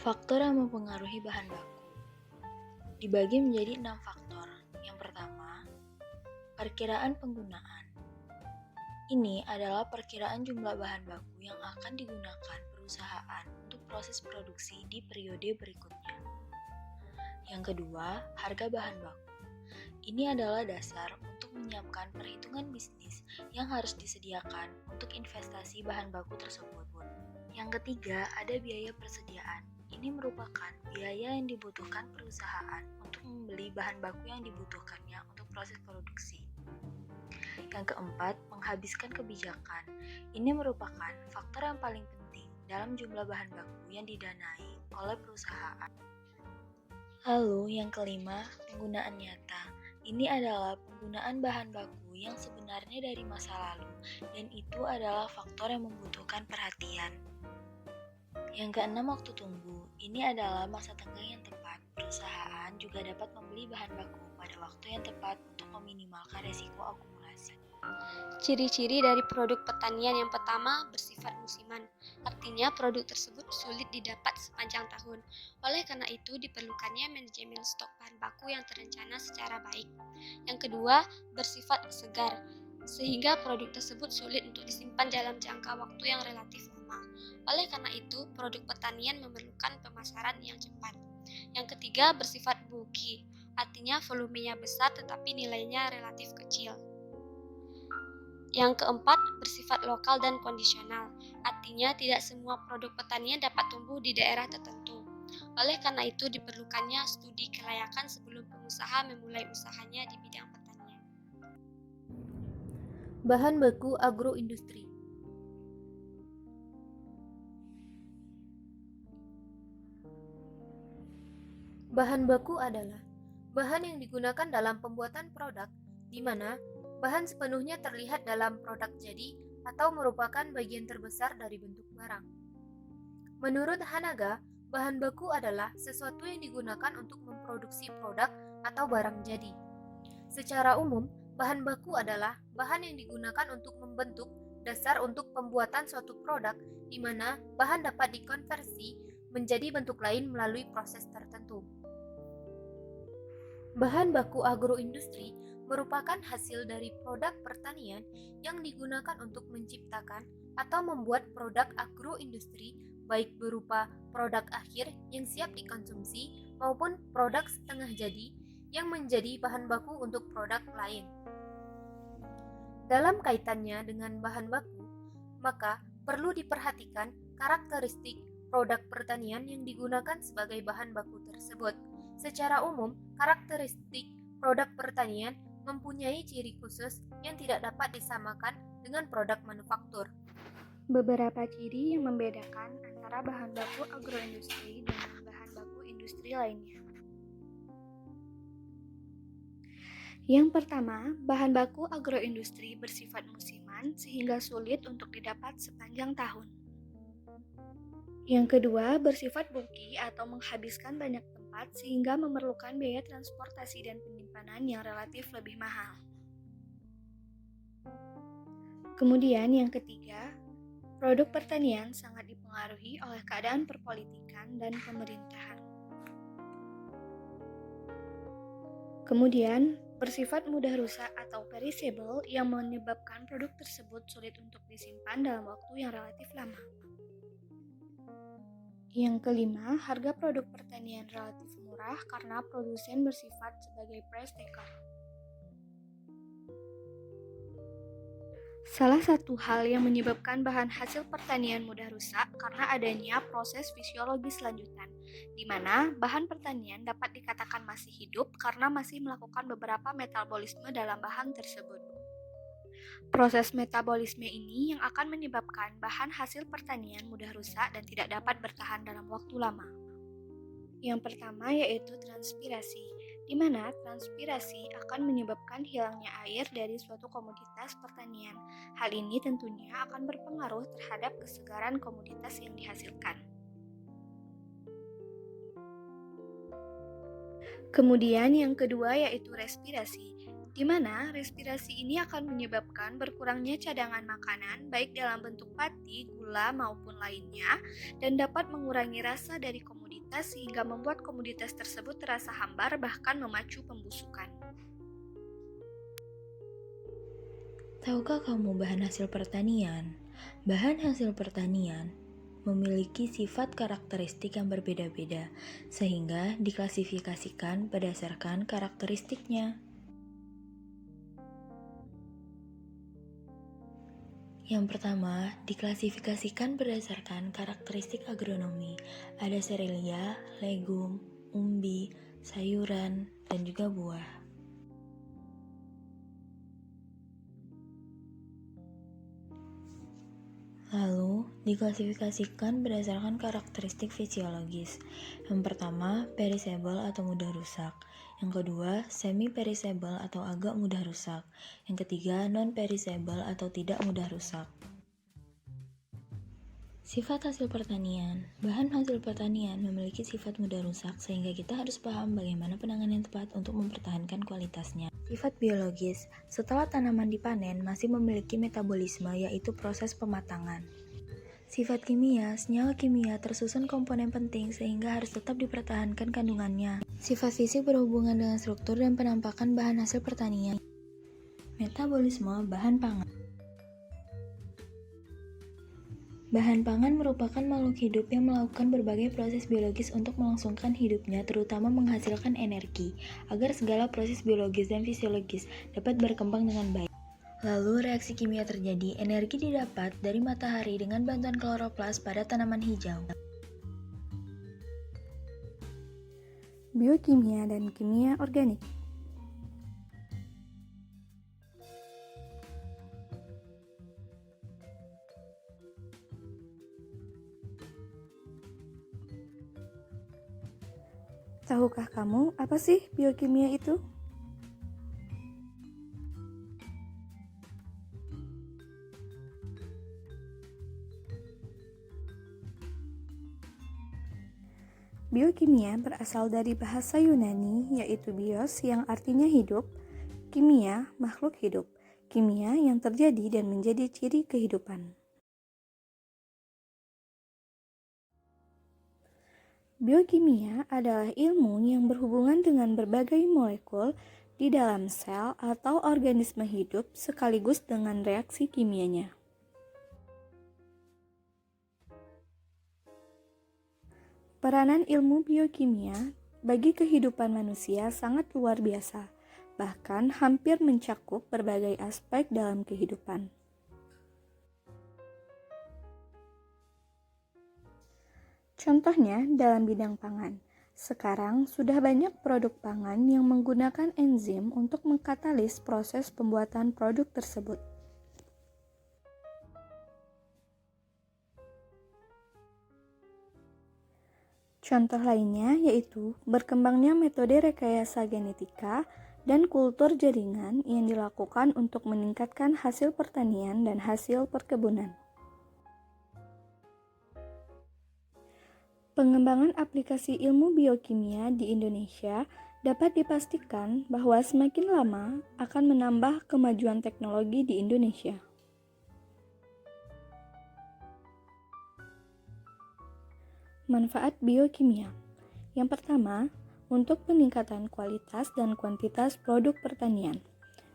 Faktor yang mempengaruhi bahan baku dibagi menjadi 6 faktor. Yang pertama, perkiraan penggunaan. Ini adalah perkiraan jumlah bahan baku yang akan digunakan perusahaan untuk proses produksi di periode berikutnya. Yang kedua, harga bahan baku. Ini adalah dasar untuk menyiapkan perhitungan bisnis yang harus disediakan untuk investasi bahan baku tersebut. Yang ketiga, ada biaya persediaan. Ini merupakan biaya yang dibutuhkan perusahaan untuk membeli bahan baku yang dibutuhkannya untuk proses produksi. Yang keempat, menghabiskan kebijakan. Ini merupakan faktor yang paling penting dalam jumlah bahan baku yang didanai oleh perusahaan. Lalu yang kelima, penggunaan nyata. Ini adalah penggunaan bahan baku yang sebenarnya dari masa lalu, dan itu adalah faktor yang membutuhkan perhatian. Yang keenam, waktu tunggu. Ini adalah masa tenggang yang tepat. Perusahaan juga dapat membeli bahan baku pada waktu yang tepat untuk meminimalkan resiko akumulasi. Ciri-ciri dari produk pertanian yang pertama bersifat musiman, artinya produk tersebut sulit didapat sepanjang tahun. Oleh karena itu diperlukannya manajemen stok bahan baku yang terencana secara baik. Yang kedua, bersifat segar, sehingga produk tersebut sulit untuk disimpan dalam jangka waktu yang relatif lama. Oleh karena itu, produk pertanian memerlukan pemasaran yang cepat. Yang ketiga, bersifat bulky, artinya volumenya besar tetapi nilainya relatif kecil. Yang keempat, bersifat lokal dan kondisional, artinya tidak semua produk pertanian dapat tumbuh di daerah tertentu. Oleh karena itu diperlukannya studi kelayakan sebelum pengusaha memulai usahanya di bidang pertanian. Bahan baku agroindustri. Bahan baku adalah bahan yang digunakan dalam pembuatan produk, di mana bahan sepenuhnya terlihat dalam produk jadi atau merupakan bagian terbesar dari bentuk barang. Menurut Hanaga, bahan baku adalah sesuatu yang digunakan untuk memproduksi produk atau barang jadi. Secara umum, bahan baku adalah bahan yang digunakan untuk membentuk dasar untuk pembuatan suatu produk, di mana bahan dapat dikonversi menjadi bentuk lain melalui proses tertentu. Bahan baku agroindustri merupakan hasil dari produk pertanian yang digunakan untuk menciptakan atau membuat produk agroindustri, baik berupa produk akhir yang siap dikonsumsi maupun produk setengah jadi yang menjadi bahan baku untuk produk lain. Dalam kaitannya dengan bahan baku, maka perlu diperhatikan karakteristik produk pertanian yang digunakan sebagai bahan baku tersebut. Secara umum, karakteristik produk pertanian mempunyai ciri khusus yang tidak dapat disamakan dengan produk manufaktur. Beberapa ciri yang membedakan antara bahan baku agroindustri dengan bahan baku industri lainnya. Yang pertama, bahan baku agroindustri bersifat musiman sehingga sulit untuk didapat sepanjang tahun. Yang kedua, bersifat bulky atau menghabiskan banyak tempat sehingga memerlukan biaya transportasi dan penyimpanan yang relatif lebih mahal. Kemudian yang ketiga, produk pertanian sangat dipengaruhi oleh keadaan perpolitikan dan pemerintahan. Kemudian, bersifat mudah rusak atau perishable yang menyebabkan produk tersebut sulit untuk disimpan dalam waktu yang relatif lama. Yang kelima, harga produk pertanian relatif murah karena produsen bersifat sebagai price taker. Salah satu hal yang menyebabkan bahan hasil pertanian mudah rusak karena adanya proses fisiologis lanjutan, di mana bahan pertanian dapat dikatakan masih hidup karena masih melakukan beberapa metabolisme dalam bahan tersebut. Proses metabolisme ini yang akan menyebabkan bahan hasil pertanian mudah rusak dan tidak dapat bertahan dalam waktu lama. Yang pertama yaitu transpirasi, di mana transpirasi akan menyebabkan hilangnya air dari suatu komoditas pertanian. Hal ini tentunya akan berpengaruh terhadap kesegaran komoditas yang dihasilkan. Kemudian yang kedua yaitu respirasi, di mana respirasi ini akan menyebabkan berkurangnya cadangan makanan baik dalam bentuk pati, gula maupun lainnya dan dapat mengurangi rasa dari komoditas sehingga membuat komoditas tersebut terasa hambar bahkan memacu pembusukan. Tahukah kamu bahan hasil pertanian? Bahan hasil pertanian memiliki sifat karakteristik yang berbeda-beda, sehingga diklasifikasikan berdasarkan karakteristiknya. Yang pertama, diklasifikasikan berdasarkan karakteristik agronomi. Ada serelia, legum, umbi, sayuran, dan juga buah. Lalu, diklasifikasikan berdasarkan karakteristik fisiologis. Yang pertama, perishable atau mudah rusak. Yang kedua, semi-perishable atau agak mudah rusak. Yang ketiga, non-perishable atau tidak mudah rusak. Sifat hasil pertanian. Bahan hasil pertanian memiliki sifat mudah rusak sehingga kita harus paham bagaimana penanganan yang tepat untuk mempertahankan kualitasnya. Sifat biologis. Setelah tanaman dipanen masih memiliki metabolisme yaitu proses pematangan. Sifat kimia, senyawa kimia tersusun komponen penting sehingga harus tetap dipertahankan kandungannya. Sifat fisik berhubungan dengan struktur dan penampakan bahan hasil pertanian. Metabolisme bahan pangan. Bahan pangan merupakan makhluk hidup yang melakukan berbagai proses biologis untuk melangsungkan hidupnya, terutama menghasilkan energi, agar segala proses biologis dan fisiologis dapat berkembang dengan baik. Lalu reaksi kimia terjadi, energi didapat dari matahari dengan bantuan kloroplas pada tanaman hijau. Biokimia dan kimia organik. Tahukah kamu apa sih biokimia itu? Biokimia berasal dari bahasa Yunani yaitu bios yang artinya hidup, kimia makhluk hidup, kimia yang terjadi dan menjadi ciri kehidupan. Biokimia adalah ilmu yang berhubungan dengan berbagai molekul di dalam sel atau organisme hidup sekaligus dengan reaksi kimianya. Peranan ilmu biokimia bagi kehidupan manusia sangat luar biasa, bahkan hampir mencakup berbagai aspek dalam kehidupan. Contohnya dalam bidang pangan, sekarang sudah banyak produk pangan yang menggunakan enzim untuk mengkatalis proses pembuatan produk tersebut. Contoh lainnya yaitu berkembangnya metode rekayasa genetika dan kultur jaringan yang dilakukan untuk meningkatkan hasil pertanian dan hasil perkebunan. Pengembangan aplikasi ilmu biokimia di Indonesia dapat dipastikan bahwa semakin lama akan menambah kemajuan teknologi di Indonesia. Manfaat biokimia. Yang pertama, untuk peningkatan kualitas dan kuantitas produk pertanian.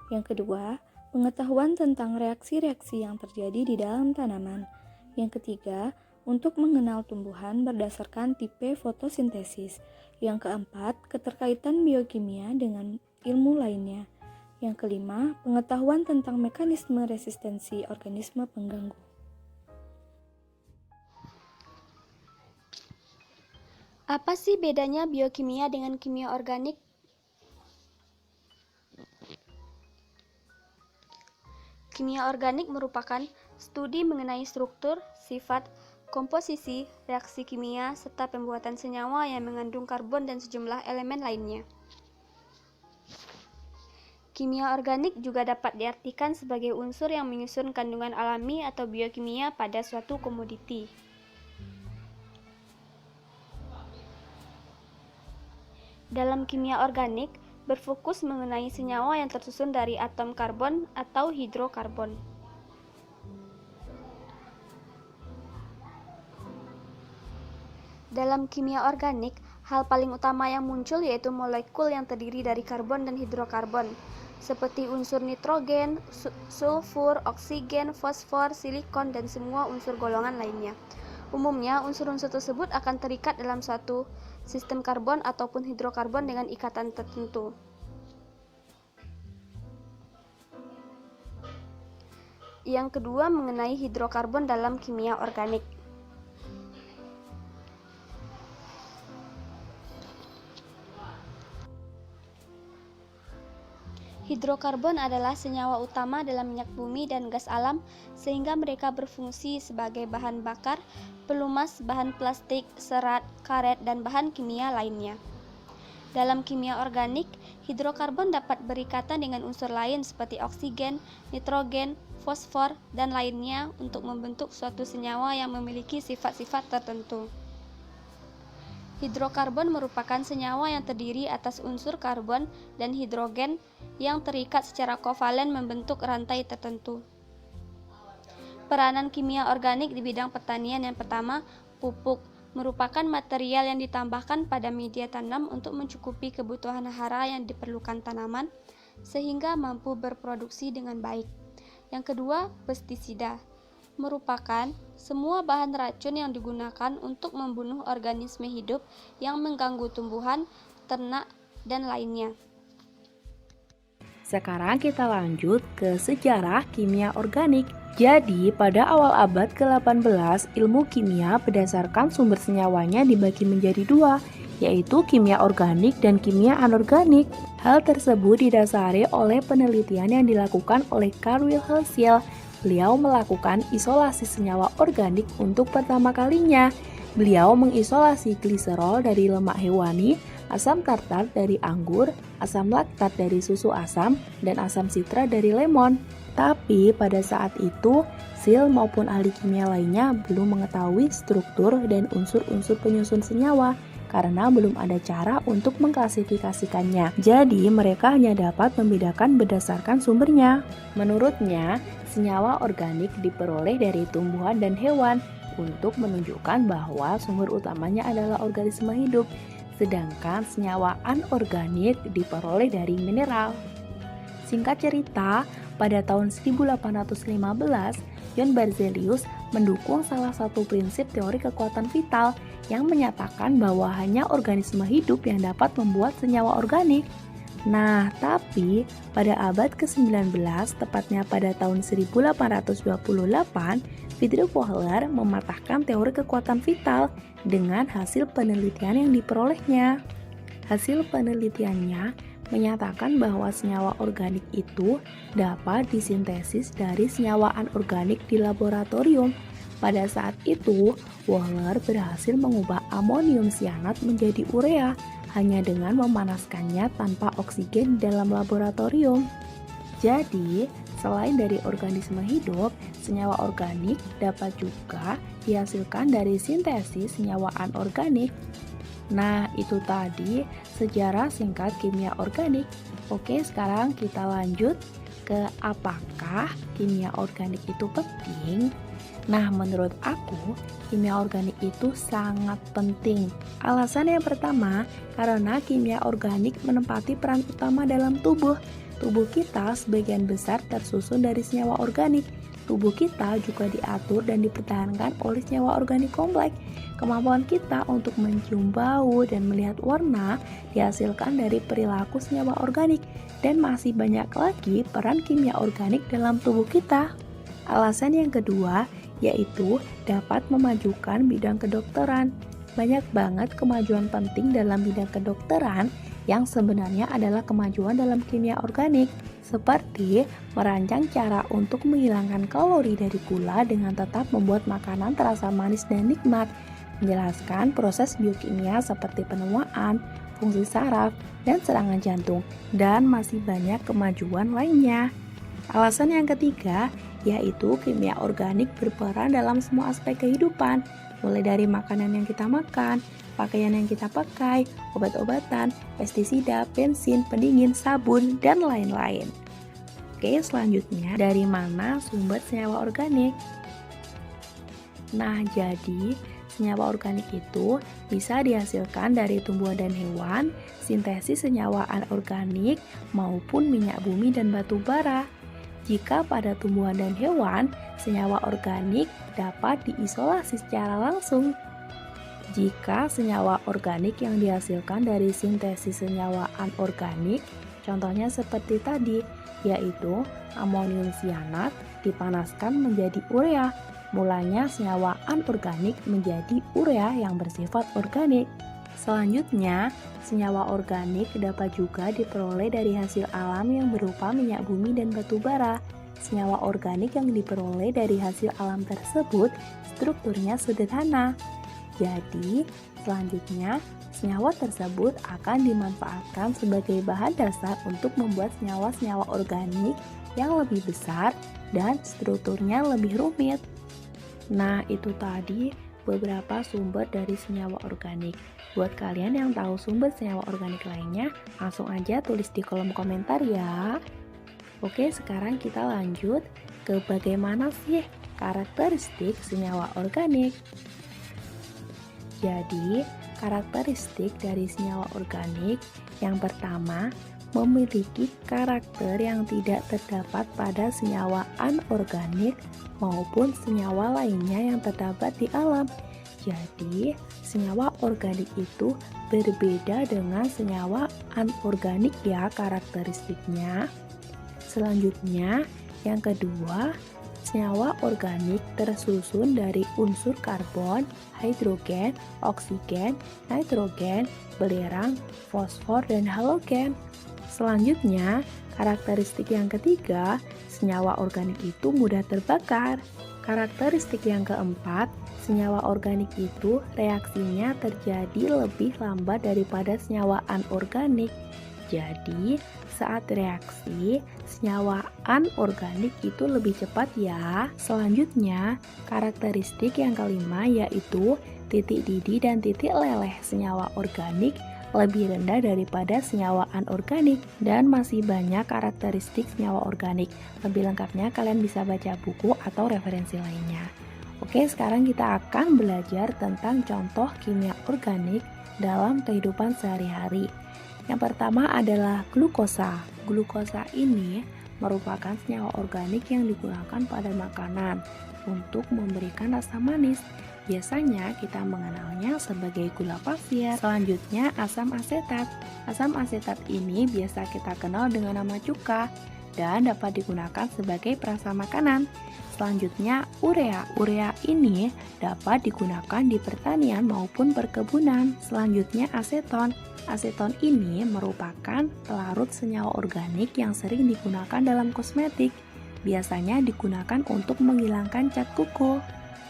Yang kedua, pengetahuan tentang reaksi-reaksi yang terjadi di dalam tanaman. Yang ketiga, untuk mengenal tumbuhan berdasarkan tipe fotosintesis. Yang keempat, keterkaitan biokimia dengan ilmu lainnya. Yang kelima, pengetahuan tentang mekanisme resistensi organisme pengganggu. Apa sih bedanya biokimia dengan kimia organik? Kimia organik merupakan studi mengenai struktur, sifat, komposisi, reaksi kimia, serta pembuatan senyawa yang mengandung karbon dan sejumlah elemen lainnya. Kimia organik juga dapat diartikan sebagai unsur yang menyusun kandungan alami atau biokimia pada suatu komoditi. Dalam kimia organik, berfokus mengenai senyawa yang tersusun dari atom karbon atau hidrokarbon. Dalam kimia organik, hal paling utama yang muncul yaitu molekul yang terdiri dari karbon dan hidrokarbon, seperti unsur nitrogen, sulfur, oksigen, fosfor, silikon, dan semua unsur golongan lainnya. Umumnya, unsur-unsur tersebut akan terikat dalam suatu sistem karbon ataupun hidrokarbon dengan ikatan tertentu. Yang kedua, mengenai hidrokarbon dalam kimia organik. Hidrokarbon adalah senyawa utama dalam minyak bumi dan gas alam, sehingga mereka berfungsi sebagai bahan bakar, pelumas, bahan plastik, serat, karet, dan bahan kimia lainnya. Dalam kimia organik, hidrokarbon dapat berikatan dengan unsur lain seperti oksigen, nitrogen, fosfor, dan lainnya untuk membentuk suatu senyawa yang memiliki sifat-sifat tertentu. Hidrokarbon merupakan senyawa yang terdiri atas unsur karbon dan hidrogen yang terikat secara kovalen membentuk rantai tertentu. Peranan kimia organik di bidang pertanian yang pertama, pupuk, merupakan material yang ditambahkan pada media tanam untuk mencukupi kebutuhan hara yang diperlukan tanaman, sehingga mampu berproduksi dengan baik. Yang kedua, pestisida, merupakan semua bahan racun yang digunakan untuk membunuh organisme hidup yang mengganggu tumbuhan, ternak, dan lainnya. Sekarang kita lanjut ke sejarah kimia organik. Jadi, pada awal abad ke-18, ilmu kimia berdasarkan sumber senyawanya dibagi menjadi dua, yaitu kimia organik dan kimia anorganik. Hal tersebut didasari oleh penelitian yang dilakukan oleh Carl Wilhelm Scheele. Beliau melakukan isolasi senyawa organik untuk pertama kalinya. Beliau mengisolasi gliserol dari lemak hewani, asam tartar dari anggur, asam laktat dari susu asam, dan asam sitra dari lemon. Tapi pada saat itu, Scheele maupun ahli kimia lainnya belum mengetahui struktur dan unsur-unsur penyusun senyawa karena belum ada cara untuk mengklasifikasikannya. Jadi, mereka hanya dapat membedakan berdasarkan sumbernya. Menurutnya, senyawa organik diperoleh dari tumbuhan dan hewan untuk menunjukkan bahwa sumber utamanya adalah organisme hidup, sedangkan senyawa anorganik diperoleh dari mineral. Singkat cerita, pada tahun 1815, John Berzelius mendukung salah satu prinsip teori kekuatan vital yang menyatakan bahwa hanya organisme hidup yang dapat membuat senyawa organik. Nah, tapi pada abad ke-19, tepatnya pada tahun 1828, Friedrich Wöhler mematahkan teori kekuatan vital dengan hasil penelitian yang diperolehnya. Hasil penelitiannya menyatakan bahwa senyawa organik itu dapat disintesis dari senyawa anorganik di laboratorium. Pada saat itu, Wöhler berhasil mengubah amonium cyanat menjadi urea hanya dengan memanaskannya tanpa oksigen dalam laboratorium. Jadi, selain dari organisme hidup, senyawa organik dapat juga dihasilkan dari sintesis senyawa anorganik. Nah, itu tadi sejarah singkat kimia organik. Oke, sekarang kita lanjut ke apakah kimia organik itu penting? Nah, menurut aku, kimia organik itu sangat penting. Alasan yang pertama, karena kimia organik menempati peran utama dalam tubuh. Tubuh kita sebagian besar tersusun dari senyawa organik. Tubuh kita juga diatur dan dipertahankan oleh senyawa organik kompleks. Kemampuan kita untuk mencium bau dan melihat warna dihasilkan dari perilaku senyawa organik. Dan masih banyak lagi peran kimia organik dalam tubuh kita. Alasan yang kedua, yaitu dapat memajukan bidang kedokteran. Banyak banget kemajuan penting dalam bidang kedokteran yang sebenarnya adalah kemajuan dalam kimia organik, seperti merancang cara untuk menghilangkan kalori dari gula dengan tetap membuat makanan terasa manis dan nikmat, menjelaskan proses biokimia seperti penuaan, fungsi saraf, dan serangan jantung, dan masih banyak kemajuan lainnya. Alasan yang ketiga, yaitu kimia organik berperan dalam semua aspek kehidupan. mulai dari makanan yang kita makan, pakaian yang kita pakai, obat-obatan, pestisida, bensin, pendingin, sabun, dan lain-lain. Oke, selanjutnya dari mana sumber senyawa organik? Nah, jadi senyawa organik itu bisa dihasilkan dari tumbuhan dan hewan, sintesis senyawa anorganik, maupun minyak bumi dan batu bara. Jika pada tumbuhan dan hewan, senyawa organik dapat diisolasi secara langsung. Jika senyawa organik yang dihasilkan dari sintesis senyawa anorganik, contohnya seperti tadi, yaitu amonium cyanat dipanaskan menjadi urea, mulanya senyawa anorganik menjadi urea yang bersifat organik. Selanjutnya, senyawa organik dapat juga diperoleh dari hasil alam yang berupa minyak bumi dan batu bara. Senyawa organik yang diperoleh dari hasil alam tersebut strukturnya sederhana. Jadi, selanjutnya senyawa tersebut akan dimanfaatkan sebagai bahan dasar untuk membuat senyawa-senyawa organik yang lebih besar dan strukturnya lebih rumit. Nah, itu tadi beberapa sumber dari senyawa organik. Buat kalian yang tahu sumber senyawa organik lainnya, langsung aja tulis di kolom komentar ya. Oke, sekarang kita lanjut ke bagaimana sih karakteristik senyawa organik. Jadi, karakteristik dari senyawa organik yang pertama, memiliki karakter yang tidak terdapat pada senyawa anorganik maupun senyawa lainnya yang terdapat di alam. Jadi, senyawa organik itu berbeda dengan senyawa anorganik ya karakteristiknya. Selanjutnya, yang kedua, senyawa organik tersusun dari unsur karbon, hidrogen, oksigen, nitrogen, belerang, fosfor, dan halogen. Selanjutnya, karakteristik yang ketiga, senyawa organik itu mudah terbakar. Karakteristik yang keempat, senyawa organik itu reaksinya terjadi lebih lambat daripada senyawa anorganik. Jadi, saat reaksi, senyawa anorganik itu lebih cepat ya. Selanjutnya, karakteristik yang kelima yaitu titik didih dan titik leleh senyawa organik lebih rendah daripada senyawa anorganik, dan masih banyak karakteristik senyawa organik. Lebih lengkapnya kalian bisa baca buku atau referensi lainnya. Oke, sekarang kita akan belajar tentang contoh kimia organik dalam kehidupan sehari-hari. Yang pertama adalah glukosa. Glukosa ini merupakan senyawa organik yang digunakan pada makanan untuk memberikan rasa manis. Biasanya kita mengenalnya sebagai gula pasir. Selanjutnya asam asetat. Asam asetat ini biasa kita kenal dengan nama cuka dan dapat digunakan sebagai perasa makanan. Selanjutnya urea. Urea ini dapat digunakan di pertanian maupun perkebunan. Selanjutnya aseton. Aseton ini merupakan pelarut senyawa organik yang sering digunakan dalam kosmetik. Biasanya digunakan untuk menghilangkan cat kuku.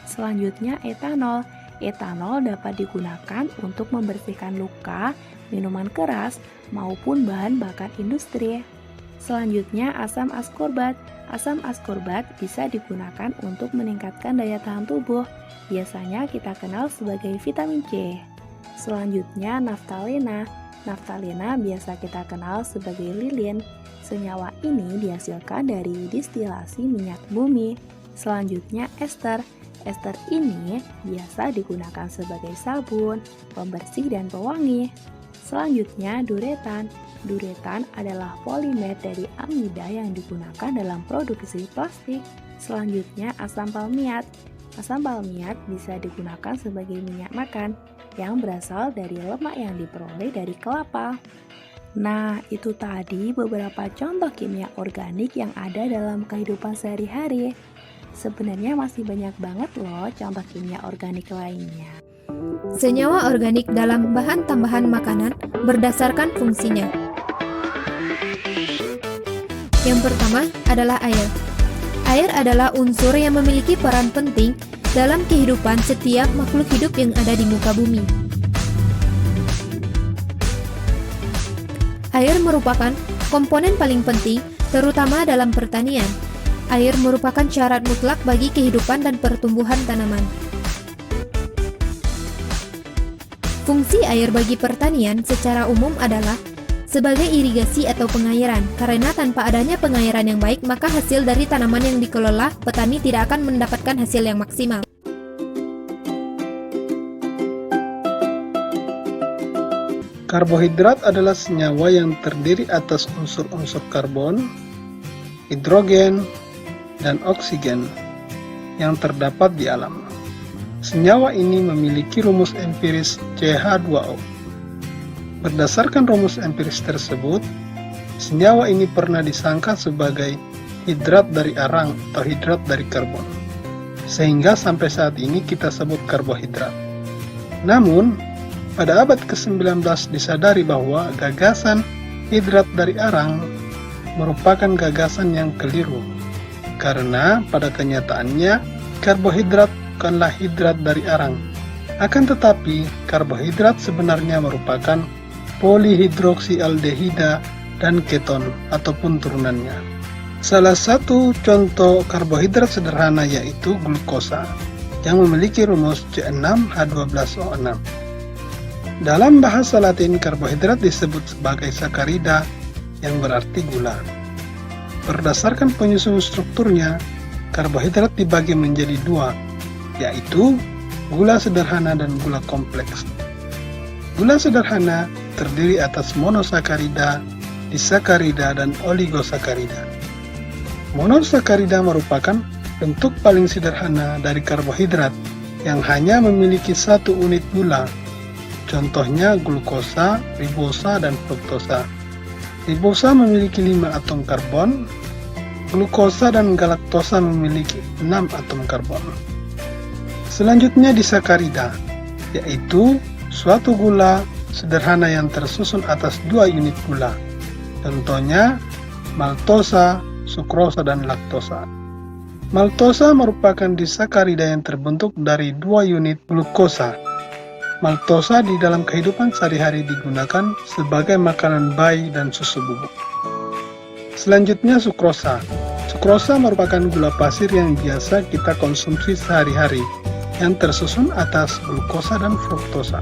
Selanjutnya etanol. Etanol dapat digunakan untuk membersihkan luka, minuman keras, maupun bahan bakar industri. Selanjutnya asam askorbat. Asam askorbat bisa digunakan untuk meningkatkan daya tahan tubuh. Biasanya kita kenal sebagai vitamin C. Selanjutnya naftalena. Naftalena biasa kita kenal sebagai lilin. Senyawa ini dihasilkan dari distilasi minyak bumi. Selanjutnya ester. Ester ini biasa digunakan sebagai sabun, pembersih, dan pewangi. Selanjutnya duretan. Duretan adalah polimer dari amida yang digunakan dalam produksi plastik. Selanjutnya asam palmiat. Asam palmiat bisa digunakan sebagai minyak makan yang berasal dari lemak yang diperoleh dari kelapa. Nah, itu tadi beberapa contoh kimia organik yang ada dalam kehidupan sehari-hari. Sebenarnya masih banyak banget loh contoh kimia organik lainnya. Senyawa organik dalam bahan tambahan makanan berdasarkan fungsinya. Yang pertama adalah air. Air adalah unsur yang memiliki peran penting dalam kehidupan setiap makhluk hidup yang ada di muka bumi. Air merupakan komponen paling penting, terutama dalam pertanian. Air merupakan syarat mutlak bagi kehidupan dan pertumbuhan tanaman. Fungsi air bagi pertanian secara umum adalah sebagai irigasi atau pengairan, karena tanpa adanya pengairan yang baik, maka hasil dari tanaman yang dikelola, petani tidak akan mendapatkan hasil yang maksimal. Karbohidrat adalah senyawa yang terdiri atas unsur-unsur karbon, hidrogen, dan oksigen yang terdapat di alam. Senyawa ini memiliki rumus empiris CH2O. Berdasarkan rumus empiris tersebut, senyawa ini pernah disangka sebagai hidrat dari arang atau hidrat dari karbon, sehingga sampai saat ini kita sebut karbohidrat. Namun, pada abad ke-19 disadari bahwa gagasan hidrat dari arang merupakan gagasan yang keliru, karena pada kenyataannya karbohidrat bukanlah hidrat dari arang. Akan tetapi, karbohidrat sebenarnya merupakan polihidroksialdehida dan keton ataupun turunannya. Salah satu contoh karbohidrat sederhana yaitu glukosa yang memiliki rumus C6H12O6. Dalam bahasa Latin, karbohidrat disebut sebagai sakarida yang berarti gula. Berdasarkan penyusun strukturnya, karbohidrat dibagi menjadi dua, yaitu gula sederhana dan gula kompleks. Gula sederhana terdiri atas monosakarida, disakarida, dan oligosakarida. Monosakarida merupakan bentuk paling sederhana dari karbohidrat yang hanya memiliki satu unit gula. Contohnya glukosa, ribosa, dan fruktosa. Ribosa memiliki 5 atom karbon, glukosa dan galaktosa memiliki 6 atom karbon. Selanjutnya disakarida, yaitu suatu gula sederhana yang tersusun atas 2 unit gula. Contohnya maltosa, sukrosa, dan laktosa. Maltosa merupakan disakarida yang terbentuk dari 2 unit glukosa. Maltosa di dalam kehidupan sehari-hari digunakan sebagai makanan bayi dan susu bubuk. Selanjutnya sukrosa. Sukrosa merupakan gula pasir yang biasa kita konsumsi sehari-hari, yang tersusun atas glukosa dan fruktosa.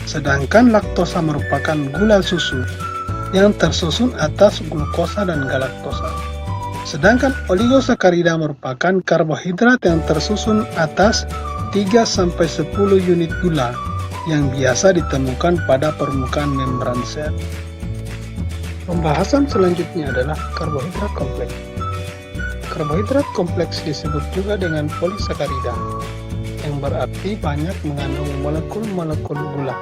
Sedangkan laktosa merupakan gula susu yang tersusun atas glukosa dan galaktosa. Sedangkan oligosakarida merupakan karbohidrat yang tersusun atas 3-10 unit gula yang biasa ditemukan pada permukaan membran sel. Pembahasan selanjutnya adalah karbohidrat kompleks. Karbohidrat kompleks disebut juga dengan polisakarida, yang berarti banyak mengandung molekul-molekul gula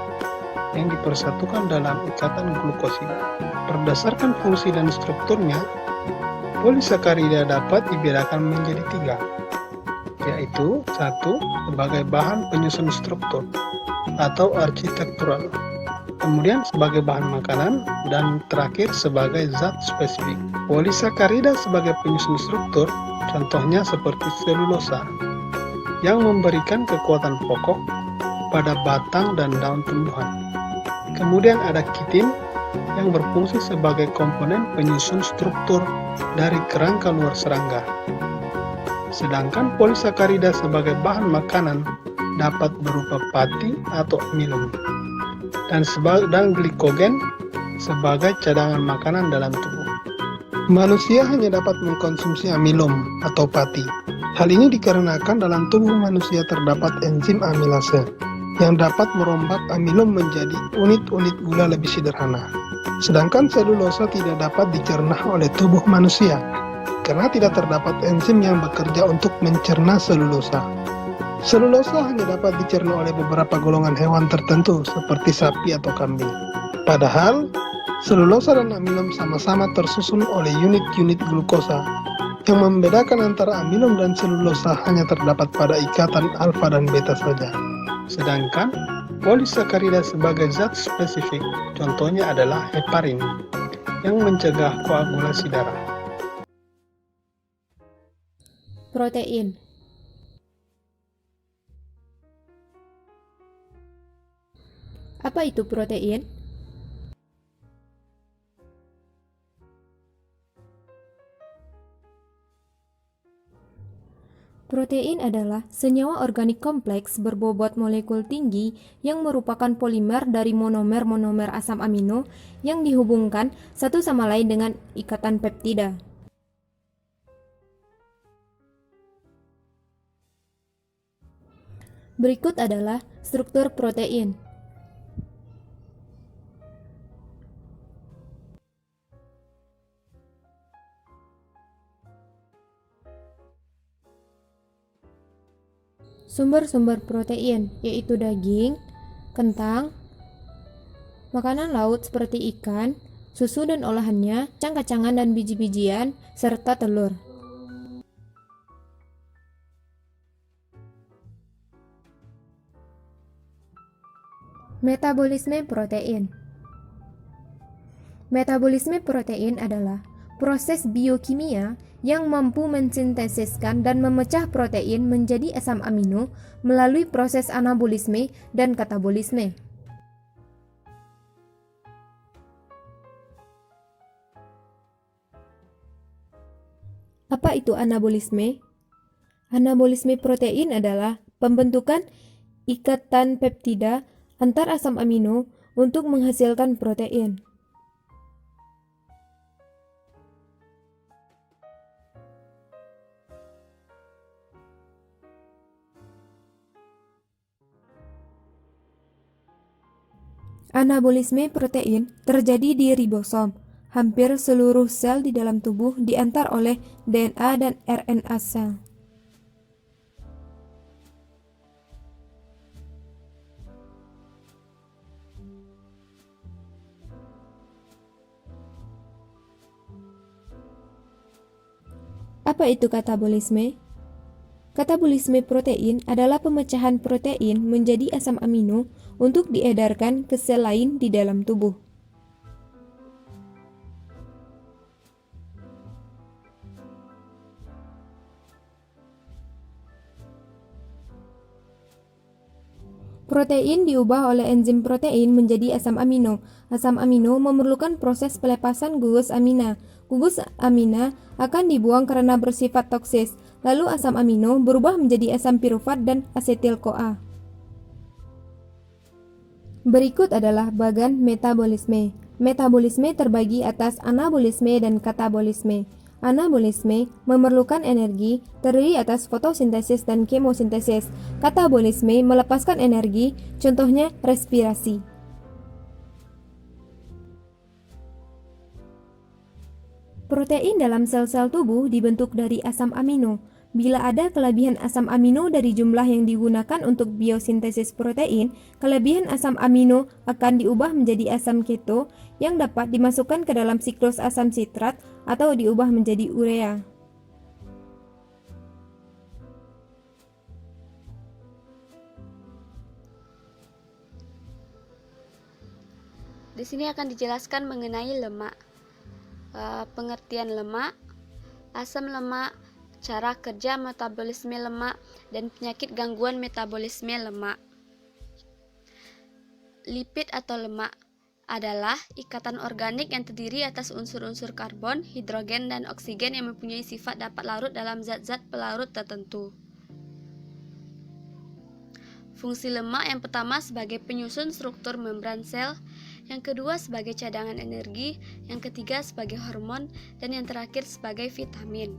yang dipersatukan dalam ikatan glukosida. Berdasarkan fungsi dan strukturnya, polisakarida dapat dibedakan menjadi 3, yaitu 1. Sebagai bahan penyusun struktur atau arsitektural, kemudian sebagai bahan makanan, dan terakhir sebagai zat spesifik. Polisakarida sebagai penyusun struktur, contohnya seperti selulosa, yang memberikan kekuatan pokok pada batang dan daun tumbuhan. Kemudian ada kitin yang berfungsi sebagai komponen penyusun struktur dari kerangka luar serangga. Sedangkan polisakarida sebagai bahan makanan dapat berupa pati atau amilum, dan glikogen sebagai cadangan makanan dalam tubuh. Manusia hanya dapat mengkonsumsi amilum atau pati. Hal ini dikarenakan dalam tubuh manusia terdapat enzim amilase yang dapat merombak amilum menjadi unit-unit gula lebih sederhana. Sedangkan selulosa tidak dapat dicerna oleh tubuh manusia karena tidak terdapat enzim yang bekerja untuk mencerna selulosa. Selulosa hanya dapat dicerna oleh beberapa golongan hewan tertentu seperti sapi atau kambing. Padahal, selulosa dan amilum sama-sama tersusun oleh unit-unit glukosa. Yang membedakan antara amilum dan selulosa hanya terdapat pada ikatan alfa dan beta saja. Sedangkan polisakarida sebagai zat spesifik, contohnya adalah heparin, yang mencegah koagulasi darah. Protein. Apa itu protein? Protein adalah senyawa organik kompleks berbobot molekul tinggi yang merupakan polimer dari monomer-monomer asam amino yang dihubungkan satu sama lain dengan ikatan peptida. Berikut adalah struktur protein. Sumber-sumber protein yaitu daging, kentang, makanan laut seperti ikan, susu dan olahannya, kacang-kacangan dan biji-bijian, serta telur. Metabolisme protein. Metabolisme protein adalah proses biokimia yang mampu mensintesiskan dan memecah protein menjadi asam amino melalui proses anabolisme dan katabolisme. Apa itu anabolisme? Anabolisme protein adalah pembentukan ikatan peptida antar asam amino untuk menghasilkan protein. Anabolisme protein terjadi di ribosom. Hampir seluruh sel di dalam tubuh diantar oleh DNA dan RNA sel. Apa itu katabolisme? Katabolisme protein adalah pemecahan protein menjadi asam amino untuk diedarkan ke sel lain di dalam tubuh. Protein diubah oleh enzim protein menjadi asam amino. Asam amino memerlukan proses pelepasan gugus amina. Gugus amina akan dibuang karena bersifat toksis. Lalu asam amino berubah menjadi asam pirufat dan asetil-CoA. Berikut adalah bagan metabolisme. Metabolisme terbagi atas anabolisme dan katabolisme. Anabolisme memerlukan energi, terdiri atas fotosintesis dan kemosintesis. Katabolisme melepaskan energi, contohnya respirasi. Protein dalam sel-sel tubuh dibentuk dari asam amino. Bila ada kelebihan asam amino dari jumlah yang digunakan untuk biosintesis protein, kelebihan asam amino akan diubah menjadi asam keto yang dapat dimasukkan ke dalam siklus asam sitrat atau diubah menjadi urea. Di sini akan dijelaskan mengenai lemak. Pengertian lemak, asam lemak, cara kerja metabolisme lemak, dan penyakit gangguan metabolisme lemak. Lipid atau lemak adalah ikatan organik yang terdiri atas unsur-unsur karbon, hidrogen, dan oksigen yang mempunyai sifat dapat larut dalam zat-zat pelarut tertentu. Fungsi lemak yang pertama sebagai penyusun struktur membran sel, yang kedua sebagai cadangan energi, yang ketiga sebagai hormon, dan yang terakhir sebagai vitamin.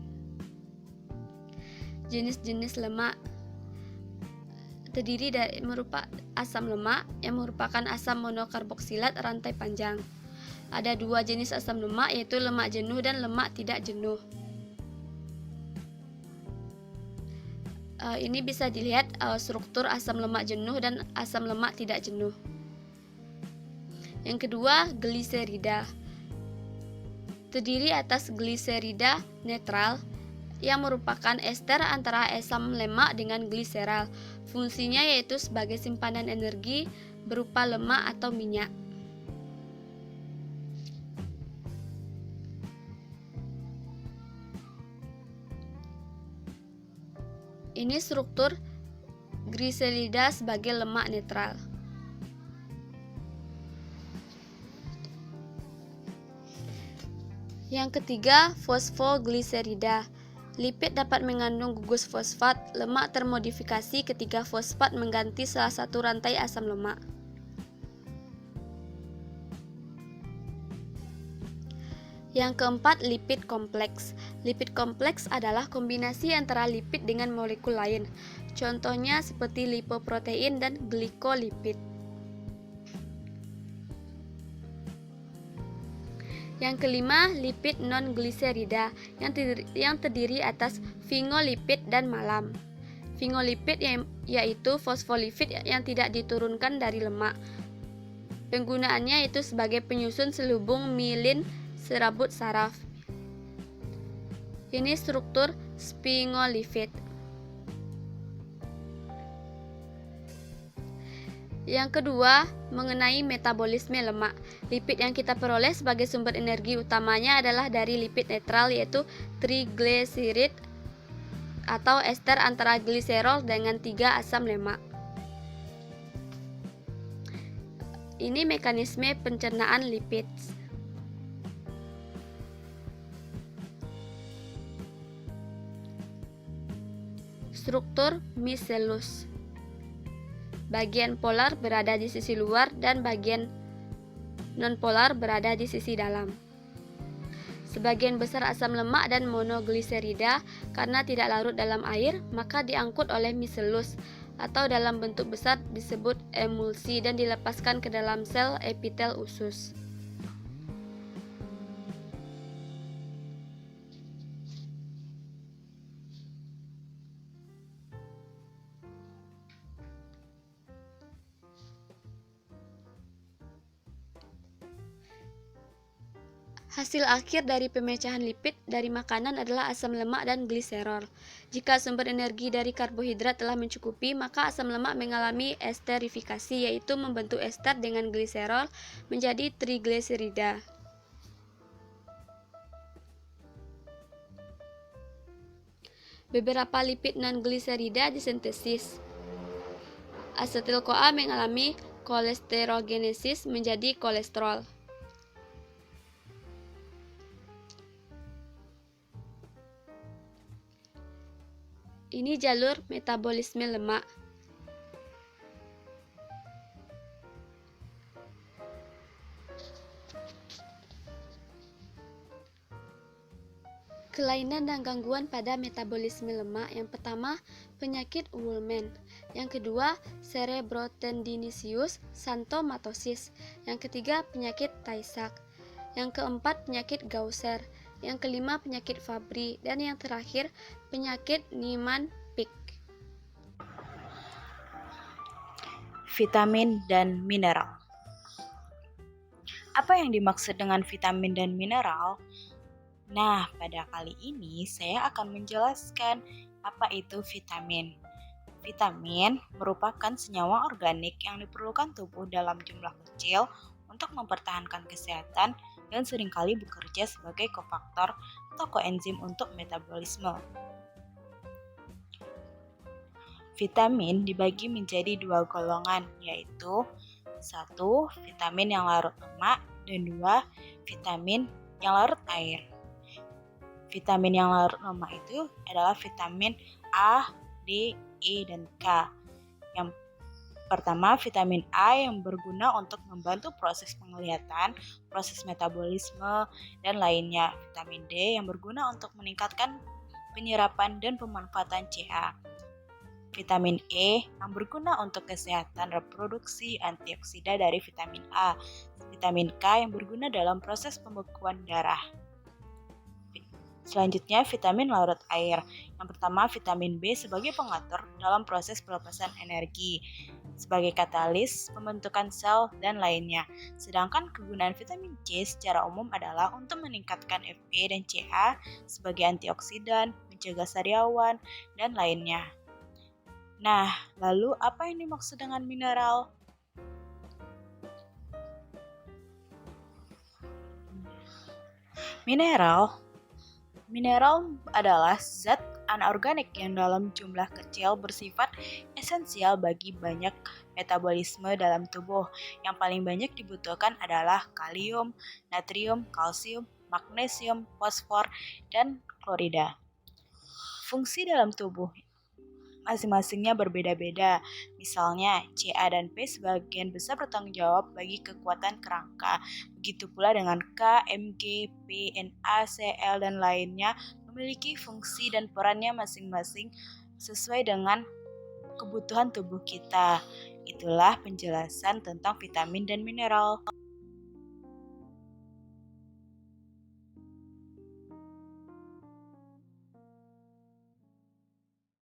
Jenis-jenis lemak terdiri dari asam lemak yang merupakan asam monokarboksilat rantai panjang. Ada dua jenis asam lemak, yaitu lemak jenuh dan lemak tidak jenuh. Ini bisa dilihat struktur asam lemak jenuh dan asam lemak tidak jenuh. Yang kedua, gliserida. Terdiri atas gliserida netral yang merupakan ester antara asam lemak dengan gliseral. Fungsinya yaitu sebagai simpanan energi berupa lemak atau minyak. Ini struktur gliserida sebagai lemak netral. Yang ketiga, fosfogliserida. Lipid dapat mengandung gugus fosfat. Lemak termodifikasi ketika fosfat mengganti salah satu rantai asam lemak. Yang keempat, lipid kompleks. Lipid kompleks adalah kombinasi antara lipid dengan molekul lain. Contohnya seperti lipoprotein dan glikolipid. Yang kelima, lipid non-gliserida yang terdiri atas sfingolipid dan malam. Sfingolipid yaitu fosfolipid yang tidak diturunkan dari lemak. Penggunaannya itu sebagai penyusun selubung mielin serabut saraf. Ini struktur sfingolipid. Yang kedua, mengenai metabolisme lemak. Lipid yang kita peroleh sebagai sumber energi utamanya adalah dari lipid netral, yaitu trigliserid atau ester antara gliserol dengan 3 asam lemak. Ini mekanisme pencernaan lipid. Struktur miscelus. Bagian polar berada di sisi luar dan bagian nonpolar berada di sisi dalam. Sebagian besar asam lemak dan monogliserida karena tidak larut dalam air, maka diangkut oleh miscelus atau dalam bentuk besar disebut emulsi dan dilepaskan ke dalam sel epitel usus. Hasil akhir dari pemecahan lipid dari makanan adalah asam lemak dan gliserol. Jika sumber energi dari karbohidrat telah mencukupi, maka asam lemak mengalami esterifikasi, yaitu membentuk ester dengan gliserol menjadi trigliserida. Beberapa lipid non-gliserida disintesis. Asetil-CoA mengalami kolesterogenesis menjadi kolesterol. Ini jalur metabolisme lemak. Kelainan dan gangguan pada metabolisme lemak. Yang pertama, penyakit Wolman. Yang kedua, cerebrotendinous xanthomatosis. Yang ketiga, penyakit Tay Sachs. Yang keempat, penyakit Gaucher. Yang kelima, penyakit Fabry. Dan yang terakhir, penyakit Niemann-Pick. Vitamin dan mineral. Apa yang dimaksud dengan vitamin dan mineral? Nah, pada kali ini saya akan menjelaskan apa itu vitamin. Vitamin merupakan senyawa organik yang diperlukan tubuh dalam jumlah kecil untuk mempertahankan kesehatan dan seringkali bekerja sebagai kofaktor atau koenzim untuk metabolisme. Vitamin dibagi menjadi 2 golongan, yaitu 1. Vitamin yang larut lemak dan 2. Vitamin yang larut air. Vitamin yang larut lemak itu adalah vitamin A, D, E, dan K. Yang pertama, vitamin A yang berguna untuk membantu proses penglihatan, proses metabolisme, dan lainnya. Vitamin D yang berguna untuk meningkatkan penyerapan dan pemanfaatan CA. Vitamin E yang berguna untuk kesehatan reproduksi, antioksida dari vitamin A. Vitamin K yang berguna dalam proses pembekuan darah. Selanjutnya, vitamin larut air. Yang pertama, vitamin B sebagai pengatur dalam proses pelepasan energi, sebagai katalis, pembentukan sel, dan lainnya. Sedangkan kegunaan vitamin C secara umum adalah untuk meningkatkan Fe dan Ca sebagai antioksidan, mencegah sariawan, dan lainnya. Nah, lalu apa yang dimaksud dengan mineral? Mineral adalah zat anorganik yang dalam jumlah kecil bersifat esensial bagi banyak metabolisme dalam tubuh. Yang paling banyak dibutuhkan adalah kalium, natrium, kalsium, magnesium, fosfor, dan klorida. Fungsi dalam tubuh masing-masingnya berbeda-beda. Misalnya, Ca dan P sebagian besar bertanggung jawab bagi kekuatan kerangka. Begitu pula dengan K, Mg, P, Na, Cl, dan lainnya memiliki fungsi dan perannya masing-masing sesuai dengan kebutuhan tubuh kita. Itulah penjelasan tentang vitamin dan mineral.